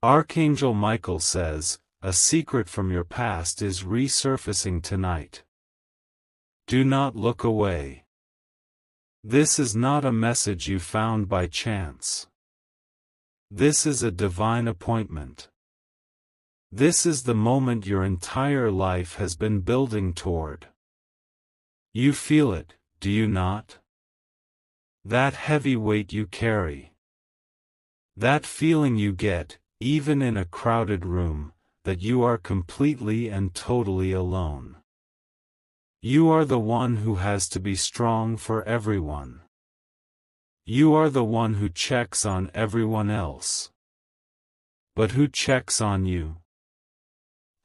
Archangel Michael says, a secret from your past is resurfacing tonight. Do not look away. This is not a message you found by chance. This is a divine appointment. This is the moment your entire life has been building toward. You feel it, do you not? That heavy weight you carry. That feeling you get, even in a crowded room, that you are completely and totally alone. You are the one who has to be strong for everyone. You are the one who checks on everyone else. But who checks on you?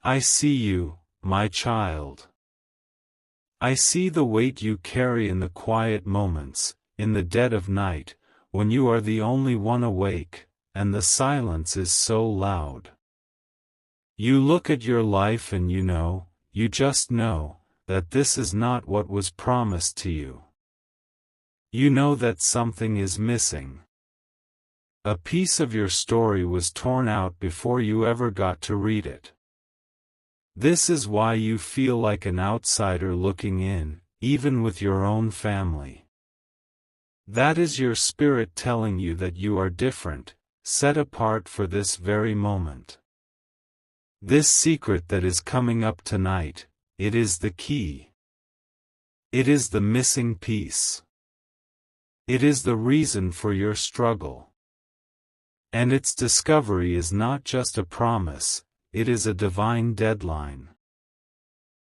I see you, my child. I see the weight you carry in the quiet moments, in the dead of night, when you are the only one awake, and the silence is so loud. You look at your life and you just know, that this is not what was promised to you. You know that something is missing. A piece of your story was torn out before you ever got to read it. This is why you feel like an outsider looking in, even with your own family. That is your spirit telling you that you are different, set apart for this very moment. This secret that is coming up tonight, it is the key. It is the missing piece. It is the reason for your struggle. And its discovery is not just a promise, it is a divine deadline.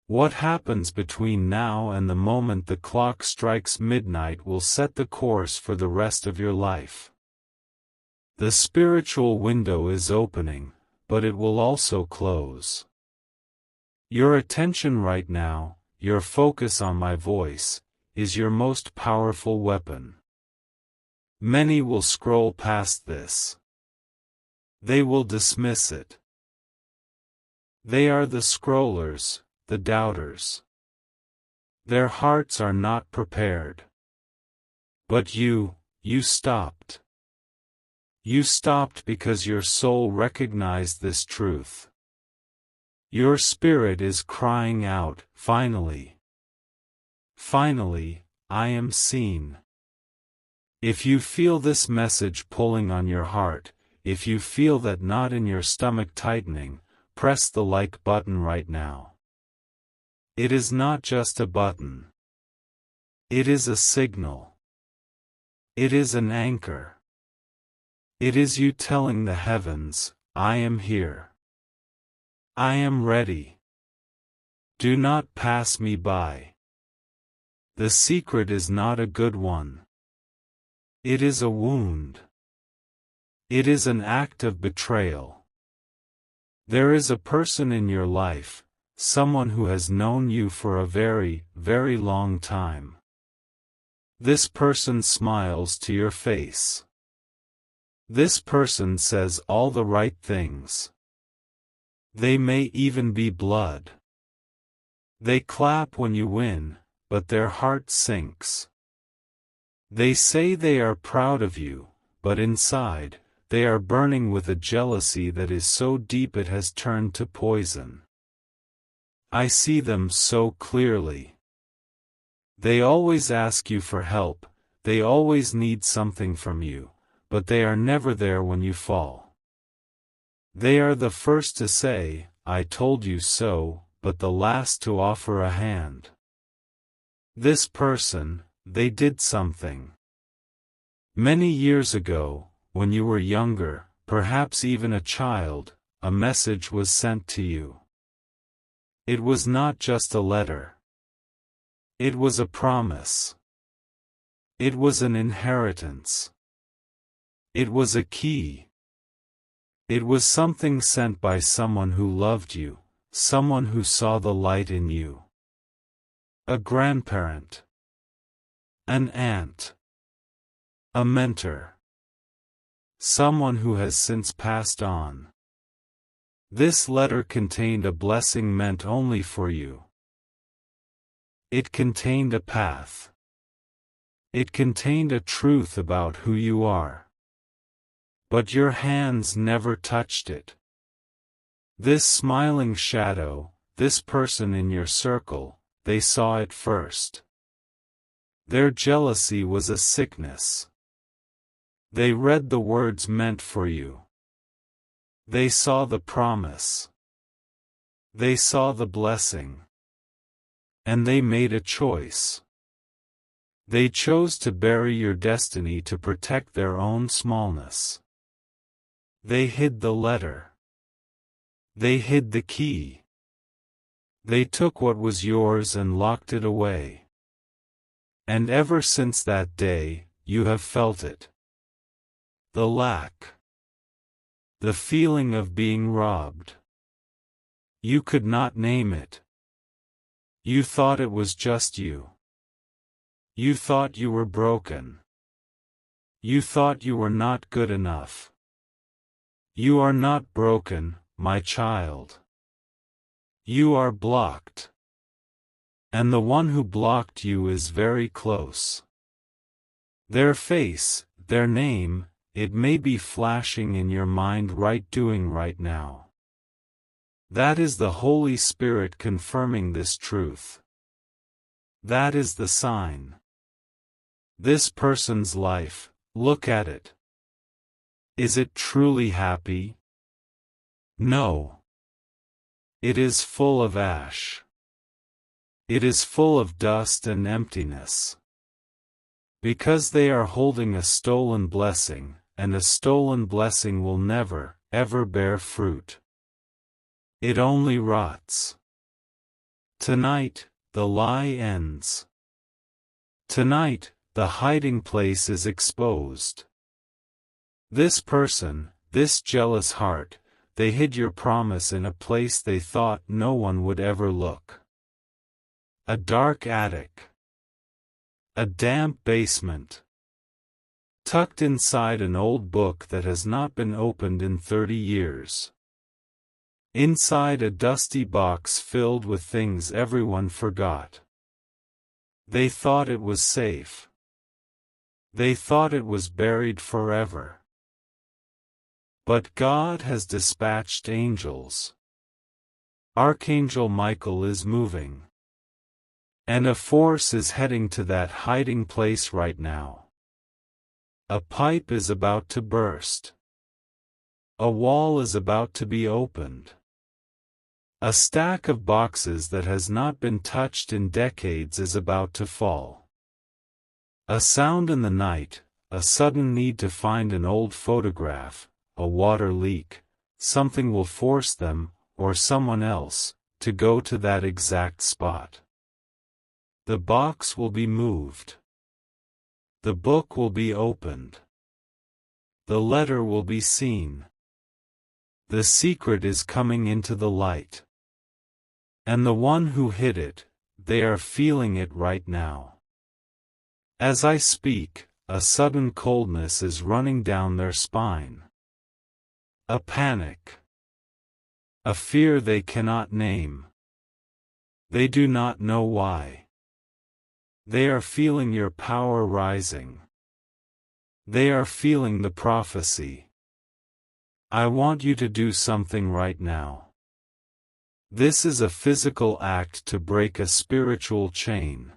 What happens between now and the moment the clock strikes midnight will set the course for the rest of your life. The spiritual window is opening, but it will also close. Your attention right now, your focus on my voice, is your most powerful weapon. Many will scroll past this. They will dismiss it. They are the scrollers, the doubters. Their hearts are not prepared. But you stopped. You stopped because your soul recognized this truth. Your spirit is crying out, finally. Finally, I am seen. If you feel this message pulling on your heart, if you feel that knot in your stomach tightening, press the like button right now. It is not just a button. It is a signal. It is an anchor. It is you telling the heavens, I am here. I am ready. Do not pass me by. The secret is not a good one. It is a wound. It is an act of betrayal. There is a person in your life, someone who has known you for a very, very long time. This person smiles to your face. This person says all the right things. They may even be blood. They clap when you win, but their heart sinks. They say they are proud of you, but inside, they are burning with a jealousy that is so deep it has turned to poison. I see them so clearly. They always ask you for help, they always need something from you, but they are never there when you fall. They are the first to say, I told you so, but the last to offer a hand. This person, they did something. Many years ago, when you were younger, perhaps even a child, a message was sent to you. It was not just a letter. It was a promise. It was an inheritance. It was a key. It was something sent by someone who loved you, someone who saw the light in you. A grandparent. An aunt. A mentor. Someone who has since passed on. This letter contained a blessing meant only for you. It contained a path. It contained a truth about who you are. but your hands never touched it. This smiling shadow, this person in your circle, they saw it first. Their jealousy was a sickness. They read the words meant for you. They saw the promise. They saw the blessing. And they made a choice. They chose to bury your destiny to protect their own smallness. They hid the letter. They hid the key. They took what was yours and locked it away. And ever since that day, you have felt it. The lack. The feeling of being robbed. You could not name it. You thought it was just you. You thought you were broken. You thought you were not good enough. You are not broken, my child. You are blocked. And the one who blocked you is very close. Their face, their name, it may be flashing in your mind right now. That is the Holy Spirit confirming this truth. That is the sign. This person's life, look at it. Is it truly happy? No. It is full of ash. It is full of dust and emptiness. Because they are holding a stolen blessing, and a stolen blessing will never, ever bear fruit. It only rots. Tonight, the lie ends. Tonight, the hiding place is exposed. This person, this jealous heart, they hid your promise in a place they thought no one would ever look. A dark attic. A damp basement. Tucked inside an old book that has not been opened in 30 years. Inside a dusty box filled with things everyone forgot. They thought it was safe. They thought it was buried forever. But God has dispatched angels. Archangel Michael is moving. And a force is heading to that hiding place right now. A pipe is about to burst. A wall is about to be opened. A stack of boxes that has not been touched in decades is about to fall. A sound in the night, a sudden need to find an old photograph, a water leak, something will force them, or someone else, to go to that exact spot. The box will be moved. The book will be opened. The letter will be seen. The secret is coming into the light. And the one who hid it, they are feeling it right now. As I speak, a sudden coldness is running down their spine. A panic. A fear they cannot name. They do not know why. They are feeling your power rising. They are feeling the prophecy. I want you to do something right now. This is a physical act to break a spiritual chain.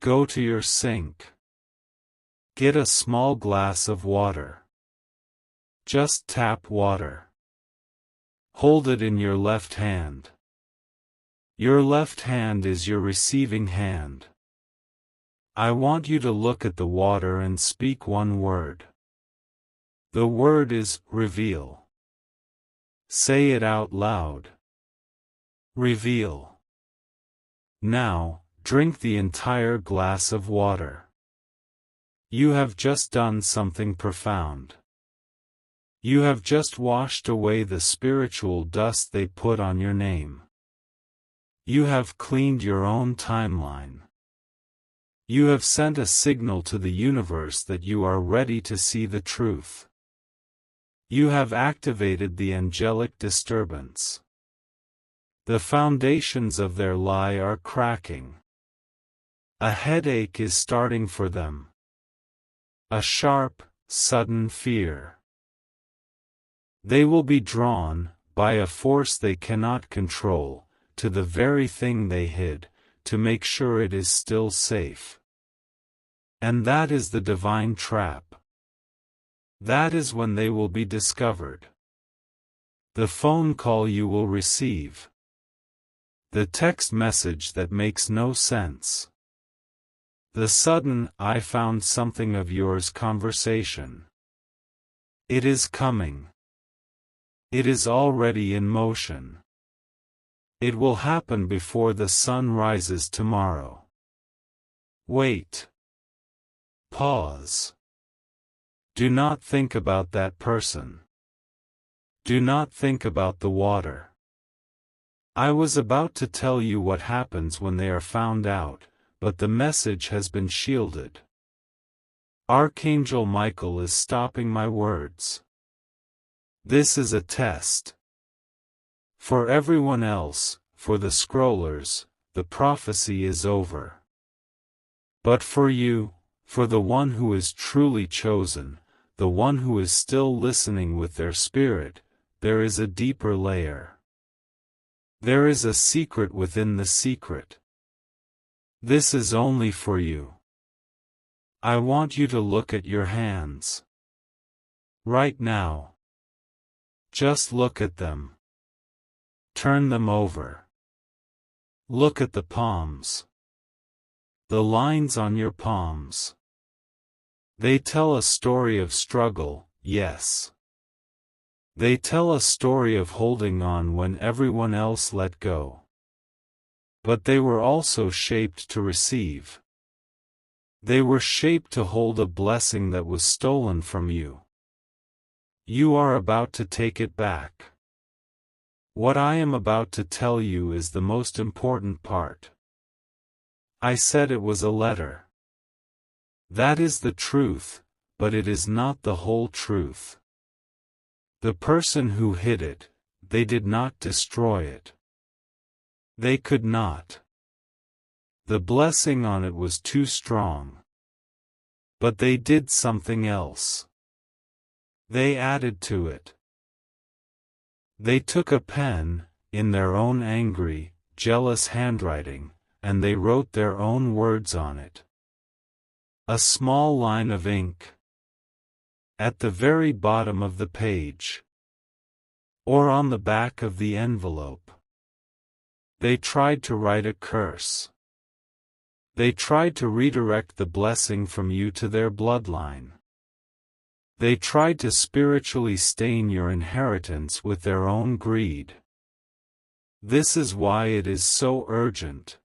Go to your sink. Get a small glass of water. Just tap water. Hold it in your left hand. Your left hand is your receiving hand. I want you to look at the water and speak one word. The word is reveal. Say it out loud. Reveal. Now, drink the entire glass of water. You have just done something profound. You have just washed away the spiritual dust they put on your name. You have cleaned your own timeline. You have sent a signal to the universe that you are ready to see the truth. You have activated the angelic disturbance. The foundations of their lie are cracking. A headache is starting for them. A sharp, sudden fear. They will be drawn, by a force they cannot control, to the very thing they hid, to make sure it is still safe. And that is the divine trap. That is when they will be discovered. The phone call you will receive. The text message that makes no sense. The sudden "I found something of yours" conversation. It is coming. It is already in motion. It will happen before the sun rises tomorrow. Wait. Pause. Do not think about that person. Do not think about the water. I was about to tell you what happens when they are found out, but the message has been shielded. Archangel Michael is stopping my words. This is a test. For everyone else, for the scrollers, the prophecy is over. But for you, for the one who is truly chosen, the one who is still listening with their spirit, there is a deeper layer. There is a secret within the secret. This is only for you. I want you to look at your hands. Right now. Just look at them. Turn them over. Look at the palms. The lines on your palms. They tell a story of struggle, yes. They tell a story of holding on when everyone else let go. But they were also shaped to receive. They were shaped to hold a blessing that was stolen from you. You are about to take it back. What I am about to tell you is the most important part. I said it was a letter. That is the truth, but it is not the whole truth. The person who hid it, they did not destroy it. They could not. The blessing on it was too strong. But they did something else. They added to it. They took a pen, in their own angry, jealous handwriting, and they wrote their own words on it. A small line of ink. At the very bottom of the page. Or on the back of the envelope. They tried to write a curse. They tried to redirect the blessing from you to their bloodline. They tried to spiritually stain your inheritance with their own greed. This is why it is so urgent.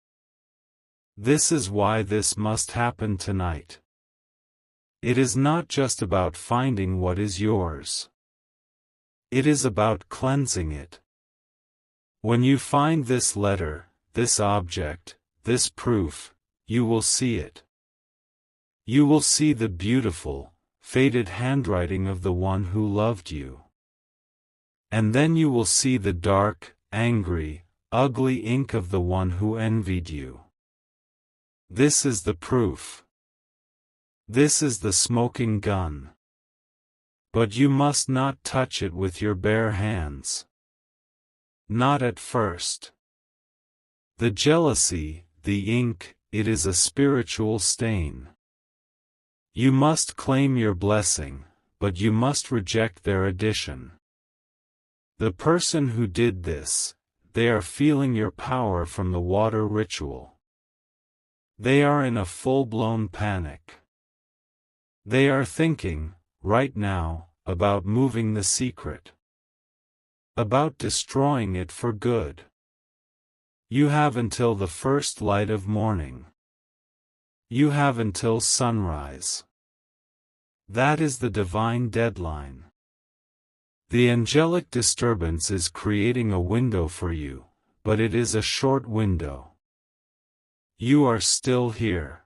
This is why this must happen tonight. It is not just about finding what is yours. It is about cleansing it. When you find this letter, this object, this proof, you will see it. You will see the beautiful, faded handwriting of the one who loved you. And then you will see the dark, angry, ugly ink of the one who envied you. This is the proof. This is the smoking gun. But you must not touch it with your bare hands. Not at first. The jealousy, the ink, it is a spiritual stain. You must claim your blessing, but you must reject their addition. The person who did this, they are feeling your power from the water ritual. They are in a full-blown panic. They are thinking, right now, about moving the secret. About destroying it for good. You have until the first light of morning. You have until sunrise. That is the divine deadline. The angelic disturbance is creating a window for you, but it is a short window. You are still here.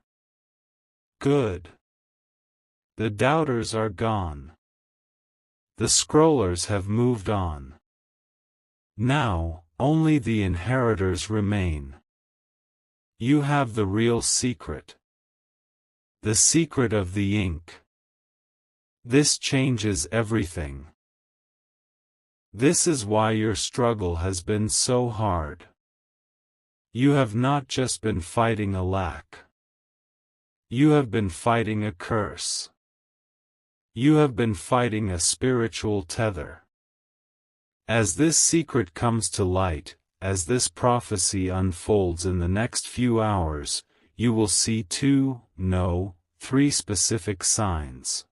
Good. The doubters are gone. The scrollers have moved on. Now, only the inheritors remain. You have the real secret. The secret of the ink. This changes everything. This is why your struggle has been so hard. You have not just been fighting a lack. You have been fighting a curse. You have been fighting a spiritual tether. As this secret comes to light, as this prophecy unfolds in the next few hours, you will see three specific signs.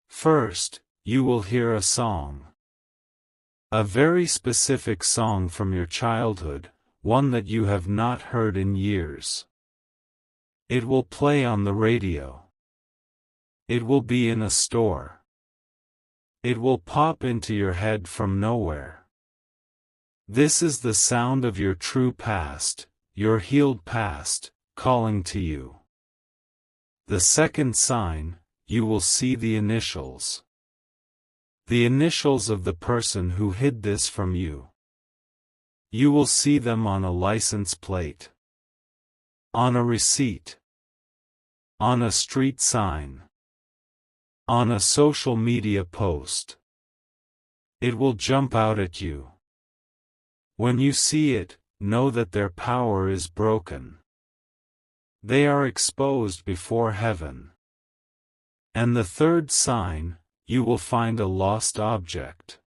First, you will hear a song. A very specific song from your childhood, one that you have not heard in years. It will play on the radio. It will be in a store. It will pop into your head from nowhere. This is the sound of your true past, your healed past, calling to you. The second sign, you will see the initials. The initials of the person who hid this from you. You will see them on a license plate, on a receipt, on a street sign, on a social media post. It will jump out at you. When you see it, know that their power is broken. They are exposed before heaven. And the third sign, you will find a lost object.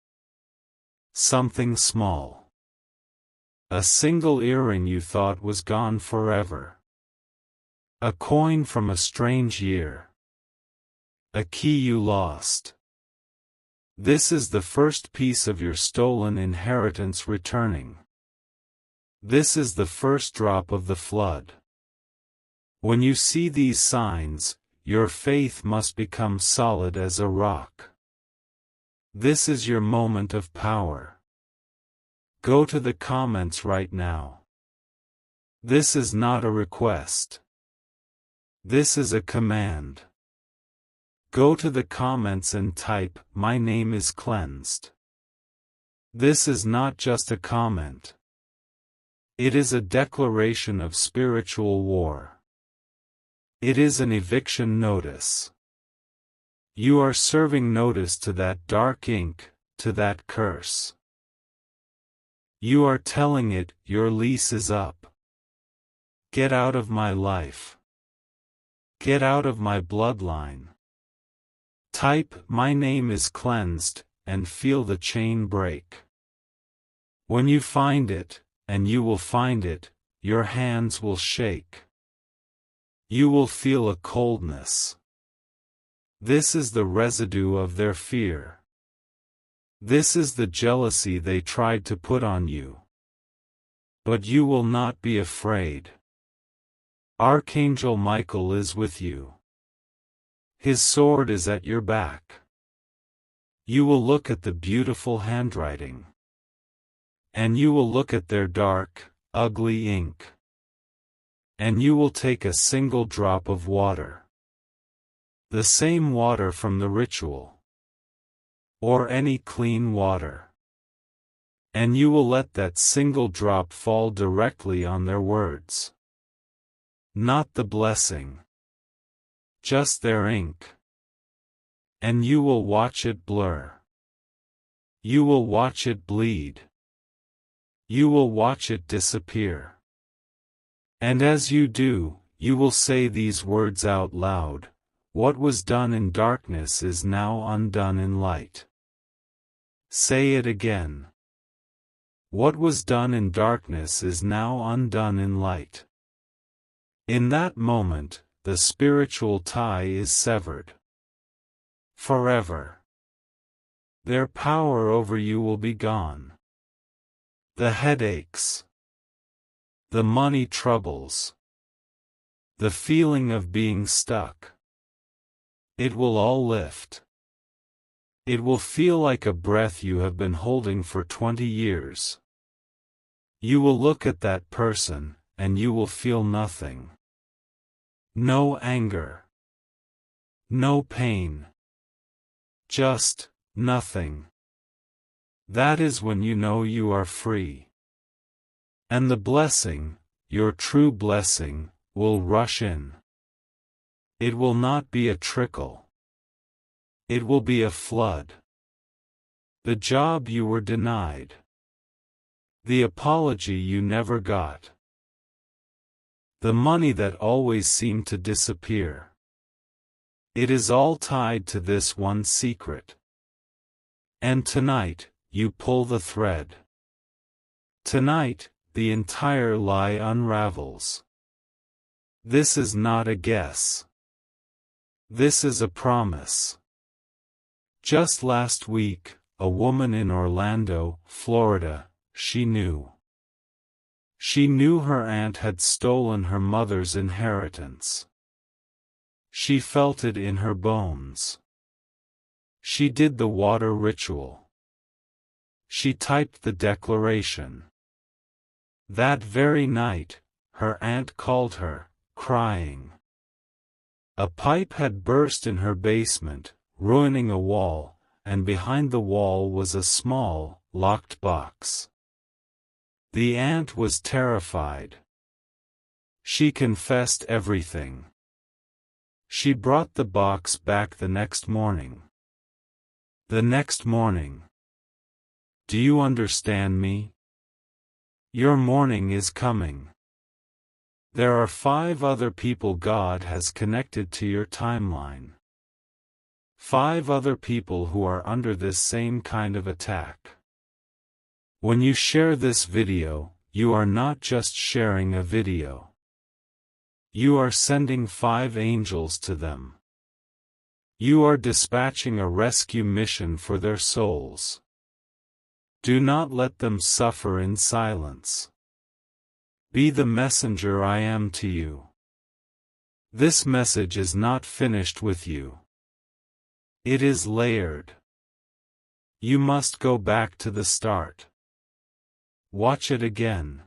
Something small. A single earring you thought was gone forever. A coin from a strange year. A key you lost. This is the first piece of your stolen inheritance returning. This is the first drop of the flood. When you see these signs, your faith must become solid as a rock. This is your moment of power. Go to the comments right now. This is not a request. This is a command. Go to the comments and type, "My name is cleansed." This is not just a comment. It is a declaration of spiritual war. It is an eviction notice. You are serving notice to that dark ink, to that curse. You are telling it, your lease is up. Get out of my life. Get out of my bloodline. Type, "My name is cleansed," and feel the chain break. When you find it, and you will find it, your hands will shake. You will feel a coldness. This is the residue of their fear. This is the jealousy they tried to put on you. But you will not be afraid. Archangel Michael is with you. His sword is at your back. You will look at the beautiful handwriting. And you will look at their dark, ugly ink. And you will take a single drop of water. The same water from the ritual. Or any clean water. And you will let that single drop fall directly on their words. Not the blessing. Just their ink. And you will watch it blur. You will watch it bleed. You will watch it disappear. And as you do, you will say these words out loud, "What was done in darkness is now undone in light." Say it again. What was done in darkness is now undone in light. In that moment, the spiritual tie is severed. Forever. Their power over you will be gone. The headaches. The money troubles. The feeling of being stuck. It will all lift. It will feel like a breath you have been holding for 20 years. You will look at that person, and you will feel nothing. No anger. No pain. Just nothing. That is when you know you are free. And the blessing, your true blessing, will rush in. It will not be a trickle. It will be a flood. The job you were denied. The apology you never got. The money that always seemed to disappear. It is all tied to this one secret. And tonight, you pull the thread. Tonight, the entire lie unravels. This is not a guess. This is a promise. Just last week, a woman in Orlando, Florida, she knew. She knew her aunt had stolen her mother's inheritance. She felt it in her bones. She did the water ritual. She typed the declaration. That very night, her aunt called her, crying. A pipe had burst in her basement, ruining a wall, and behind the wall was a small, locked box. The aunt was terrified. She confessed everything. She brought the box back the next morning. The next morning. Do you understand me? Your morning is coming. There are 5 other people God has connected to your timeline. 5 other people who are under this same kind of attack. When you share this video, you are not just sharing a video. You are sending 5 angels to them. You are dispatching a rescue mission for their souls. Do not let them suffer in silence. Be the messenger I am to you. This message is not finished with you. It is layered. You must go back to the start. Watch it again.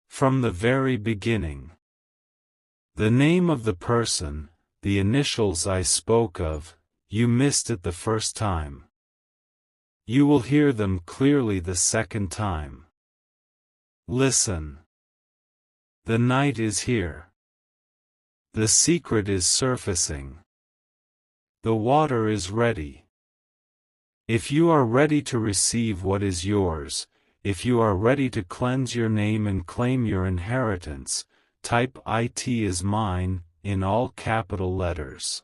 From the very beginning. The name of the person, the initials I spoke of, you missed it the first time. You will hear them clearly the second time. Listen. The night is here. The secret is surfacing. The water is ready. If you are ready to receive what is yours, if you are ready to cleanse your name and claim your inheritance, type "IT is mine" in all capital letters.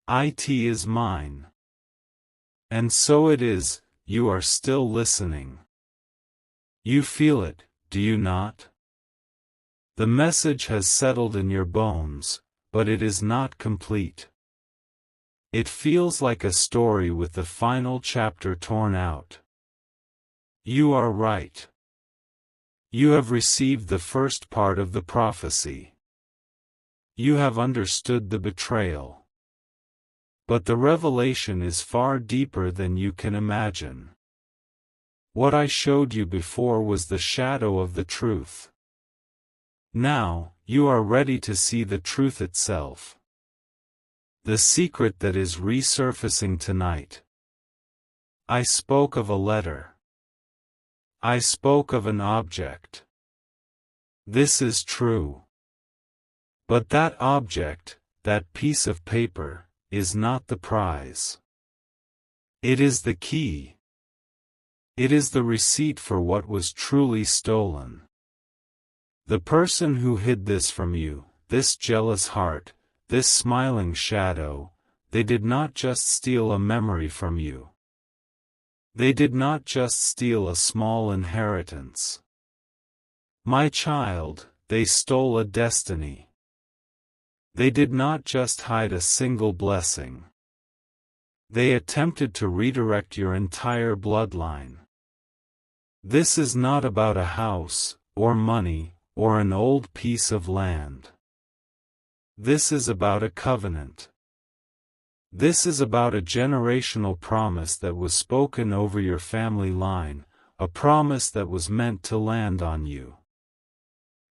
IT is mine. And so it is, you are still listening. You feel it, do you not? The message has settled in your bones, but it is not complete. It feels like a story with the final chapter torn out. You are right. You have received the first part of the prophecy. You have understood the betrayal. But the revelation is far deeper than you can imagine. What I showed you before was the shadow of the truth. Now, you are ready to see the truth itself. The secret that is resurfacing tonight. I spoke of a letter. I spoke of an object. This is true. But that object, that piece of paper, is not the prize. It is the key. It is the receipt for what was truly stolen. The person who hid this from you, this jealous heart, this smiling shadow, they did not just steal a memory from you. They did not just steal a small inheritance. My child, they stole a destiny. They did not just hide a single blessing. They attempted to redirect your entire bloodline. This is not about a house, or money, or an old piece of land. This is about a covenant. This is about a generational promise that was spoken over your family line, a promise that was meant to land on you.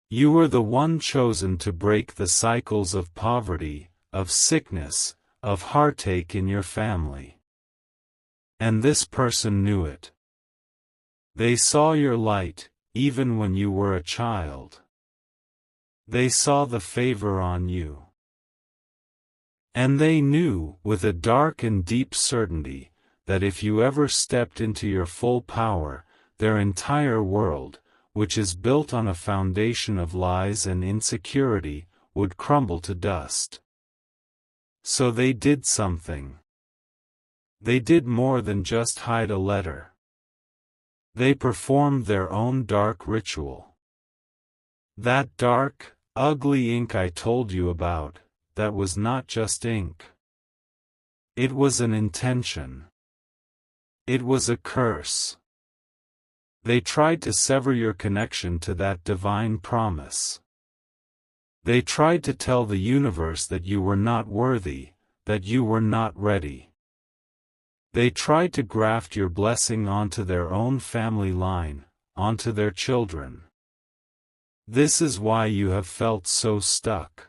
You were the one chosen to break the cycles of poverty, of sickness, of heartache in your family. And this person knew it. They saw your light, even when you were a child. They saw the favor on you. And they knew, with a dark and deep certainty, that if you ever stepped into your full power, their entire world, which is built on a foundation of lies and insecurity, would crumble to dust. So they did something. They did more than just hide a letter. They performed their own dark ritual. That dark, ugly ink I told you about, that was not just ink. It was an intention. It was a curse. They tried to sever your connection to that divine promise. They tried to tell the universe that you were not worthy, that you were not ready. They tried to graft your blessing onto their own family line, onto their children. This is why you have felt so stuck.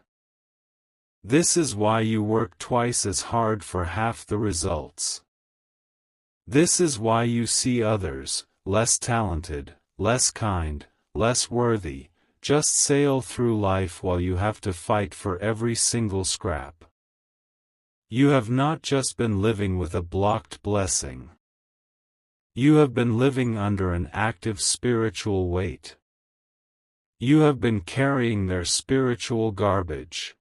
This is why you work twice as hard for half the results. This is why you see others, less talented, less kind, less worthy, just sail through life while you have to fight for every single scrap. You have not just been living with a blocked blessing. You have been living under an active spiritual weight. You have been carrying their spiritual garbage.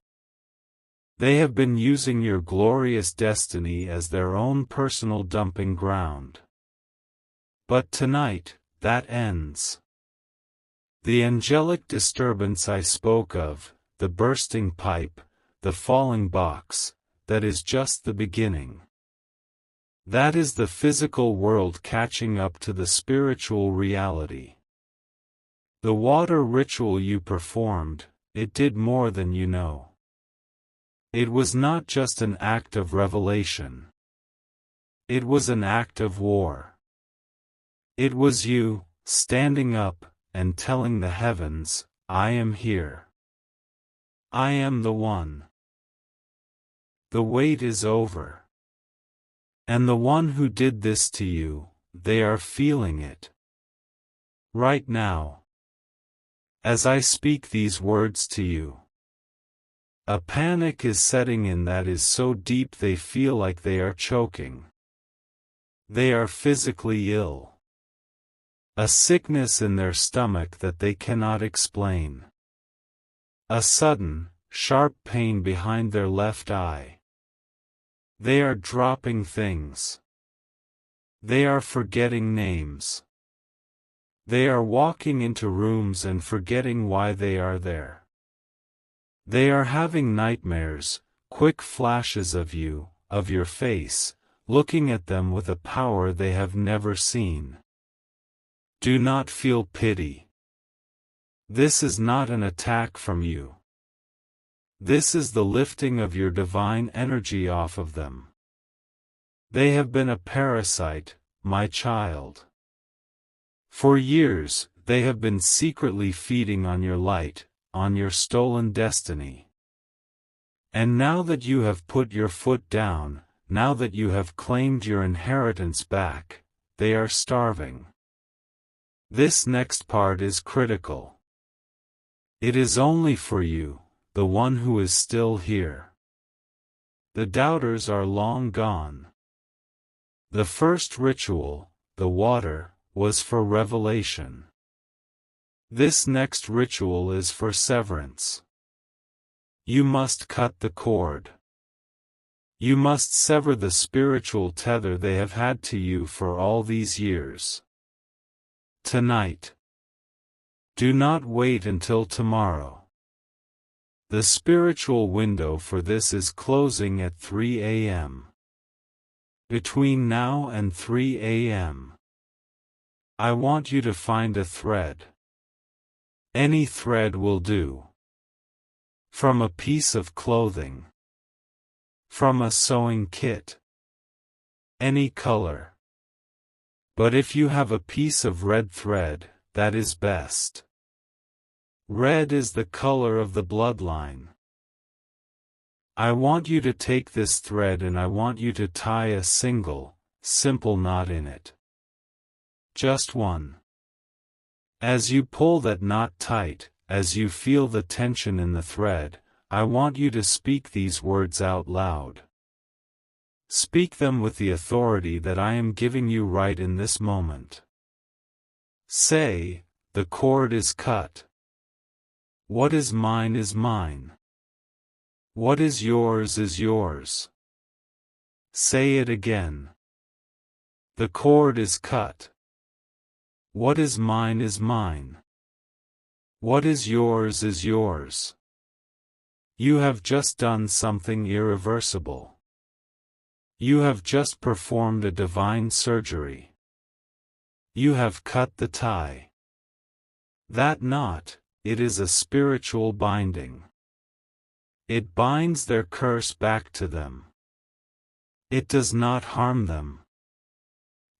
They have been using your glorious destiny as their own personal dumping ground. But tonight, that ends. The angelic disturbance I spoke of, the bursting pipe, the falling box, that is just the beginning. That is the physical world catching up to the spiritual reality. The water ritual you performed, it did more than you know. It was not just an act of revelation. It was an act of war. It was you, standing up, and telling the heavens, I am here. I am the one. The wait is over. And the one who did this to you, they are feeling it. Right now. As I speak these words to you. A panic is setting in that is so deep they feel like they are choking. They are physically ill. A sickness in their stomach that they cannot explain. A sudden, sharp pain behind their left eye. They are dropping things. They are forgetting names. They are walking into rooms and forgetting why they are there. They are having nightmares, quick flashes of you, of your face, looking at them with a power they have never seen. Do not feel pity. This is not an attack from you. This is the lifting of your divine energy off of them. They have been a parasite, my child. For years, they have been secretly feeding on your light, on your stolen destiny. And now that you have put your foot down, now that you have claimed your inheritance back, they are starving. This next part is critical. It is only for you, the one who is still here. The doubters are long gone. The first ritual, the water, was for revelation. This next ritual is for severance. You must cut the cord. You must sever the spiritual tether they have had to you for all these years. Tonight. Do not wait until tomorrow. The spiritual window for this is closing at 3 a.m. Between now and 3 a.m. I want you to find a thread. Any thread will do. From a piece of clothing. From a sewing kit. Any color. But if you have a piece of red thread, that is best. Red is the color of the bloodline. I want you to take this thread and I want you to tie a single, simple knot in it. Just one. As you pull that knot tight, as you feel the tension in the thread, I want you to speak these words out loud. Speak them with the authority that I am giving you right in this moment. Say, the cord is cut. What is mine is mine. What is yours is yours. Say it again. The cord is cut. What is mine is mine. What is yours is yours. You have just done something irreversible. You have just performed a divine surgery. You have cut the tie. That knot, it is a spiritual binding. It binds their curse back to them. It does not harm them.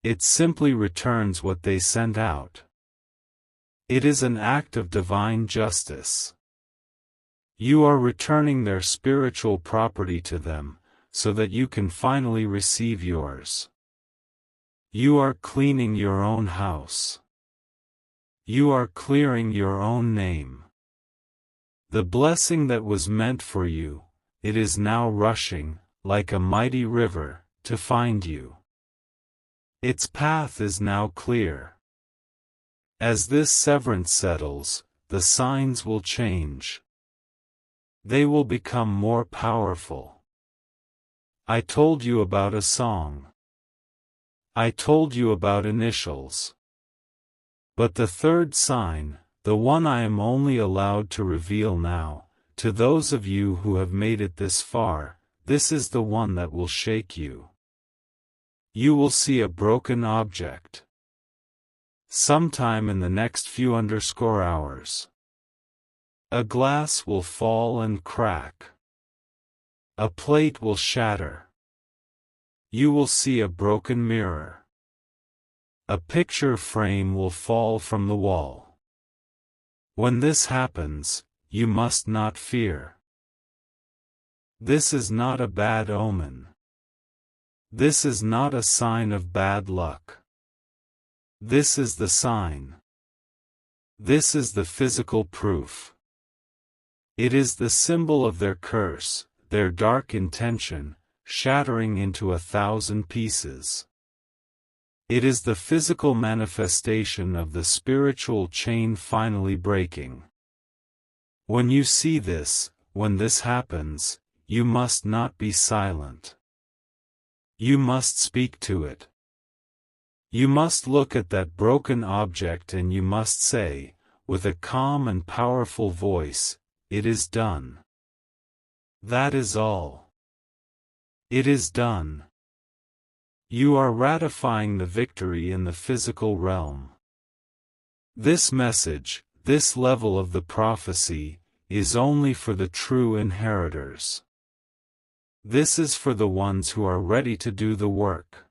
It simply returns what they sent out. It is an act of divine justice. You are returning their spiritual property to them, so that you can finally receive yours. You are cleaning your own house. You are clearing your own name. The blessing that was meant for you, it is now rushing, like a mighty river, to find you. Its path is now clear. As this severance settles, the signs will change. They will become more powerful. I told you about a song. I told you about initials. But the third sign, the one I am only allowed to reveal now, to those of you who have made it this far, this is the one that will shake you. You will see a broken object. Sometime in the next few hours. A glass will fall and crack. A plate will shatter. You will see a broken mirror. A picture frame will fall from the wall. When this happens, you must not fear. This is not a bad omen. This is not a sign of bad luck. This is the sign. This is the physical proof. It is the symbol of their curse, their dark intention, shattering into 1,000 pieces. It is the physical manifestation of the spiritual chain finally breaking. When you see this, when this happens, you must not be silent. You must speak to it. You must look at that broken object and you must say, with a calm and powerful voice, "It is done." That is all. It is done. You are ratifying the victory in the physical realm. This message, this level of the prophecy, is only for the true inheritors. This is for the ones who are ready to do the work.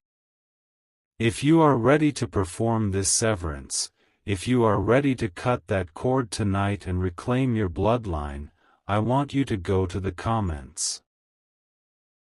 If you are ready to perform this severance, if you are ready to cut that cord tonight and reclaim your bloodline, I want you to go to the comments.